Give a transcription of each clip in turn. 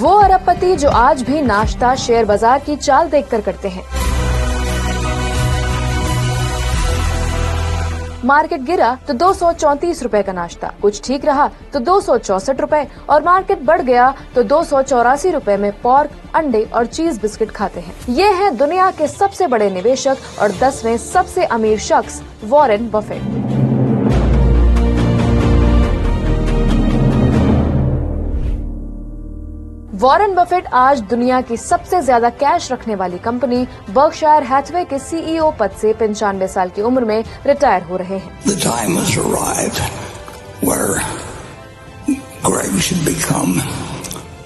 वो अरबपति जो आज भी नाश्ता शेयर बाजार की चाल देखकर करते हैं। मार्केट गिरा तो 234 रुपए का नाश्ता, कुछ ठीक रहा तो 264 रुपए और मार्केट बढ़ गया तो 284 रुपए में पोर्क, अंडे और चीज बिस्किट खाते हैं। ये हैं दुनिया के सबसे बड़े निवेशक और 10वें सबसे अमीर शख्स वॉरेन बफेट। वॉरेन बफेट आज दुनिया की सबसे ज्यादा कैश रखने वाली कंपनी बर्कशायर हैथवे के सीईओ पद से 95 साल की उम्र में रिटायर हो रहे हैं। The time has arrived where Greg should become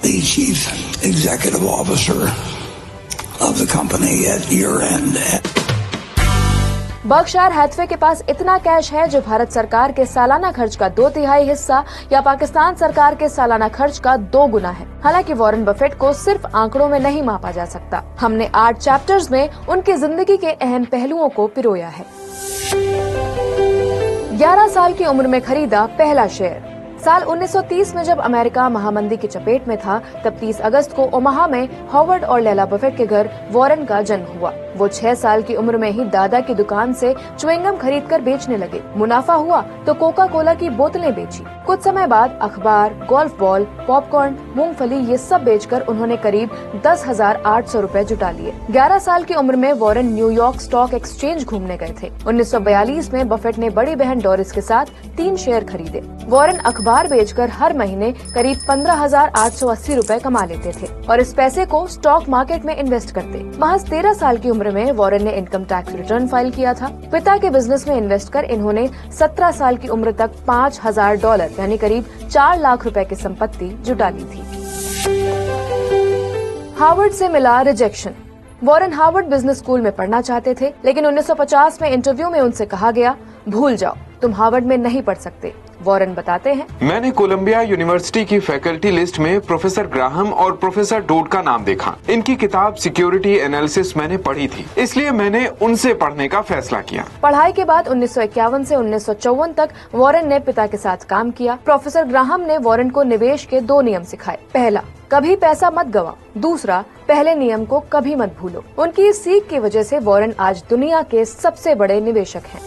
the chief executive officer of the company at year end. Berkshire Hathaway के पास इतना कैश है जो भारत सरकार के सालाना खर्च का 2/3 हिस्सा या पाकिस्तान सरकार के सालाना खर्च का 2 गुना है। हालांकि वॉरेन बफेट को सिर्फ आंकड़ों में नहीं मापा जा सकता। हमने 8 चैप्टर्स में उनकी जिंदगी के अहम पहलुओं को पिरोया है। 11 साल की उम्र में खरीदा पहला शेयर। साल 1930 में जब अमेरिका महामंदी की चपेट में था, तब 30 अगस्त को ओमाहा में हॉवर्ड और लैला बफेट के घर वॉरेन का जन्म हुआ। वो 6 साल की उम्र में ही दादा की दुकान से च्युइंगम खरीदकर बेचने लगे। मुनाफा हुआ तो कोका कोला की बोतलें बेची। कुछ समय बाद अखबार, गोल्फ बॉल, पॉपकॉर्न, मूंगफली ये सब बेचकर उन्होंने करीब 10,800 रुपए जुटा लिए। 11 साल की उम्र में वॉरेन न्यूयॉर्क स्टॉक एक्सचेंज घूमने गए थे। 1942 में बफेट ने बड़ी बहन डोरिस के साथ 3 शेयर खरीदे। वॉरेन अखबार बेचकर हर महीने करीब 15,880 रुपए कमा लेते थे और इस पैसे को स्टॉक मार्केट में इन्वेस्ट करते। महज 13 साल की उम्र में वॉरेन ने इनकम टैक्स रिटर्न फाइल किया था। पिता के बिजनेस में इन्वेस्ट कर इन्होंने 17 साल की उम्र तक $5,000 यानी करीब 4 लाख रुपए की संपत्ति जुटा ली थी। हार्वर्ड से मिला rejection. Warren Harvard business school में पढ़ना चाहते थे, लेकिन 1950 में इंटरव्यू में उनसे कहा गया, भूल जाओ, तुम हार्वर्ड में नहीं पढ़ सकते। वॉरेन बताते हैं, मैंने कोलंबिया यूनिवर्सिटी की फैकल्टी लिस्ट में प्रोफेसर ग्राहम और प्रोफेसर डोड का नाम देखा। इनकी किताब सिक्योरिटी एनालिसिस मैंने पढ़ी थी, इसलिए मैंने उनसे पढ़ने का फैसला किया। पढ़ाई के बाद 1951 से 1954 तक वॉरेन ने पिता के साथ काम किया। प्रोफेसर ग्राहम ने वॉरेन को निवेश के 2 नियम सिखाए। पहला, कभी पैसा मत गवाओ। दूसरा, पहले नियम को कभी मत भूलो। उनकी इस सीख की वजह से वॉरेन आज दुनिया के सबसे बड़े निवेशक हैं।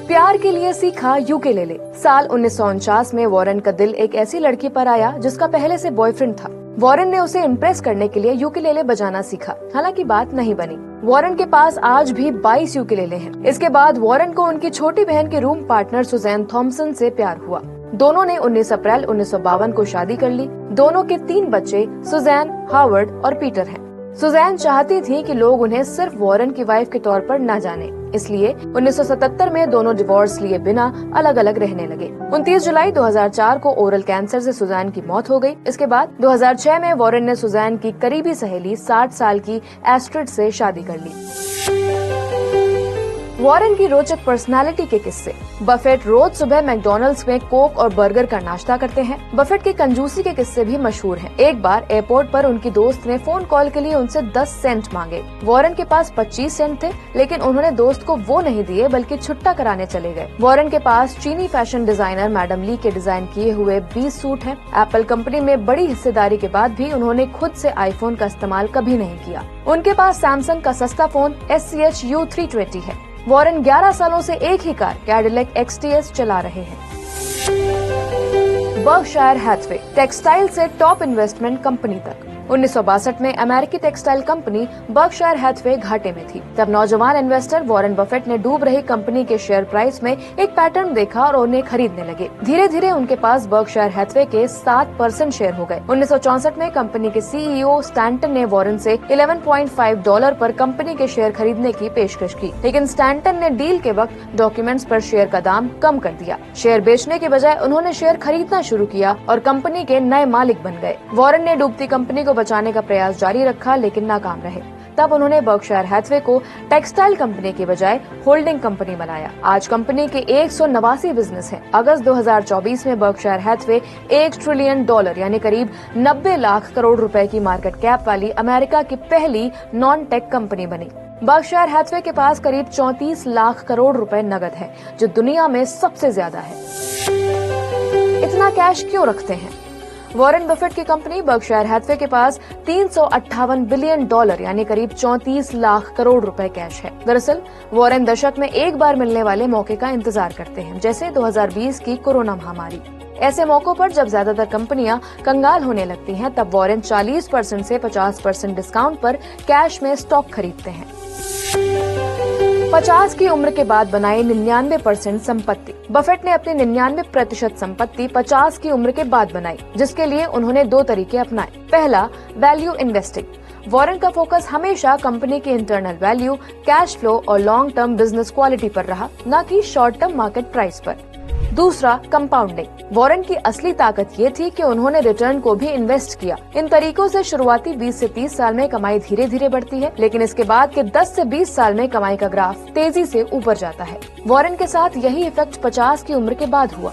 प्यार के लिए सीखा यूकेलेले। साल 1949 में वॉरेन का दिल एक ऐसी लड़की पर आया जिसका पहले से बॉयफ्रेंड था। वॉरेन ने उसे इम्प्रेस करने के लिए यूकेलेले बजाना सीखा। हालांकि बात नहीं बनी। वॉरेन के पास आज भी 22 यूकेलेले हैं। इसके बाद वॉरेन को उनकी छोटी बहन के रूम पार्टनर सुजैन थॉम्पसन से प्यार हुआ। दोनों ने 19 अप्रैल 1952 को शादी कर ली। दोनों के 3 बच्चे सुजैन, हार्वर्ड और पीटर हैं। सुजैन चाहती थी कि लोग उन्हें सिर्फ वॉरेन की वाइफ के तौर पर न जाने, इसलिए 1977 में दोनों डिवोर्स लिए बिना अलग अलग रहने लगे। 29 जुलाई 2004 को ओरल कैंसर से सुजैन की मौत हो गई। इसके बाद 2006 में वॉरेन ने सुजैन की करीबी सहेली 60 साल की एस्ट्रिड से शादी कर ली। वॉरेन की रोचक पर्सनालिटी के किस्से। बफेट रोज सुबह मैकडॉनल्ड्स में कोक और बर्गर का नाश्ता करते हैं। बफेट की कंजूसी के किस्से भी मशहूर हैं। एक बार एयरपोर्ट पर उनकी दोस्त ने फोन कॉल के लिए उनसे 10 सेंट मांगे। वॉरेन के पास 25 सेंट थे, लेकिन उन्होंने दोस्त को वो नहीं दिए बल्कि छुट्टा कराने चले गए। वॉरेन के पास चीनी फैशन डिजाइनर मैडम ली के डिजाइन किए हुए 20 सूट हैं। एप्पल कंपनी में बड़ी हिस्सेदारी के बाद भी उन्होंने खुद से आईफोन का इस्तेमाल कभी नहीं किया। उनके पास सैमसंग का सस्ता फोन SCH U320 है। वॉरेन 11 सालों से एक ही कार कैडिलैक XTS चला रहे हैं। बर्कशायर हैथवे, टेक्सटाइल से टॉप इन्वेस्टमेंट कंपनी तक। 1962 में अमेरिकी टेक्सटाइल कंपनी बर्कशायर हैथवे घाटे में थी। तब नौजवान इन्वेस्टर वॉरेन बफेट ने डूब रही कंपनी के शेयर प्राइस में एक पैटर्न देखा और उन्हें खरीदने लगे। धीरे धीरे उनके पास बर्कशायर हैथवे के 7% शेयर हो गए। 1964 में कंपनी के CEO स्टैंटन ने वॉरेन से $11.5 पर कंपनी के शेयर खरीदने की पेशकश की, लेकिन स्टैंटन ने डील के वक्त डॉक्यूमेंट्स पर शेयर का दाम कम कर दिया। शेयर बेचने के बजाय उन्होंने शेयर खरीदना शुरू किया और कंपनी के नए मालिक बन गए। वॉरेन ने डूबती कंपनी को बचाने का प्रयास जारी रखा, लेकिन नाकाम रहे। तब उन्होंने बर्कशायर हैथवे को टेक्सटाइल कंपनी के बजाय होल्डिंग कंपनी बनाया। आज कंपनी के 189 बिजनेस हैं। अगस्त 2024 में बर्कशायर हैथवे $1 ट्रिलियन यानी करीब 90 लाख करोड़ रुपए की मार्केट कैप वाली अमेरिका की पहली नॉन टेक कंपनी बनी। बर्कशायर हैथवे के पास करीब 34 लाख करोड़ रुपए नकद है, जो दुनिया में सबसे ज्यादा है। इतना कैश क्यों रखते हैं? वॉरेन बफेट की कंपनी बर्कशायर हैथवे के पास $358 बिलियन यानी करीब 34 लाख करोड़ रुपए कैश है। दरअसल वॉरेन दशक में एक बार मिलने वाले मौके का इंतजार करते हैं, जैसे 2020 की कोरोना महामारी। ऐसे मौकों पर जब ज्यादातर कंपनियां कंगाल होने लगती हैं, तब वॉरेन 40% से 50% डिस्काउंट पर कैश में स्टॉक खरीदते हैं। 50 की उम्र के बाद बनाई 99% संपत्ति। बफेट ने अपनी 99% संपत्ति 50 की उम्र के बाद बनाई, जिसके लिए उन्होंने 2 तरीके अपनाए। पहला, वैल्यू इन्वेस्टिंग। वॉरेन का फोकस हमेशा कंपनी की इंटरनल वैल्यू, कैश फ्लो और लॉन्ग टर्म बिजनेस क्वालिटी पर रहा, न कि शॉर्ट टर्म मार्केट प्राइस पर। दूसरा, कंपाउंडिंग। वॉरेन की असली ताकत ये थी कि उन्होंने रिटर्न को भी इन्वेस्ट किया। इन तरीकों से शुरुआती 20 से 30 साल में कमाई धीरे धीरे बढ़ती है, लेकिन इसके बाद के 10 से 20 साल में कमाई का ग्राफ तेजी से ऊपर जाता है। वॉरेन के साथ यही इफेक्ट 50 की उम्र के बाद हुआ।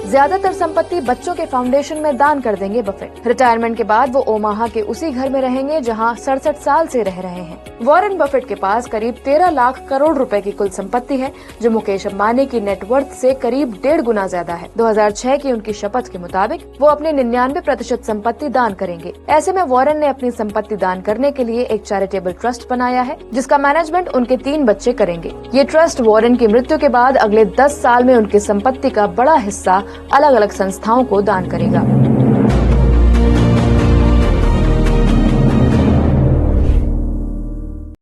ज्यादातर संपत्ति बच्चों के फाउंडेशन में दान कर देंगे बफेट। रिटायरमेंट के बाद वो ओमाहा के उसी घर में रहेंगे जहां 67 साल से रह रहे हैं। वॉरेन बफेट के पास करीब 13 लाख करोड़ रुपए की कुल संपत्ति है, जो मुकेश अंबानी की नेटवर्थ से करीब 1.5 गुना ज्यादा है। 2006 की उनकी शपथ के मुताबिक वो अपनी 99% संपत्ति दान करेंगे। ऐसे में वॉरेन ने अपनी संपत्ति दान करने के लिए एक चैरिटेबल ट्रस्ट बनाया है, जिसका मैनेजमेंट उनके 3 बच्चे करेंगे। ये ट्रस्ट वॉरेन की मृत्यु के बाद अगले 10 साल में उनकी संपत्ति का बड़ा हिस्सा अलग अलग संस्थाओं को दान करेगा।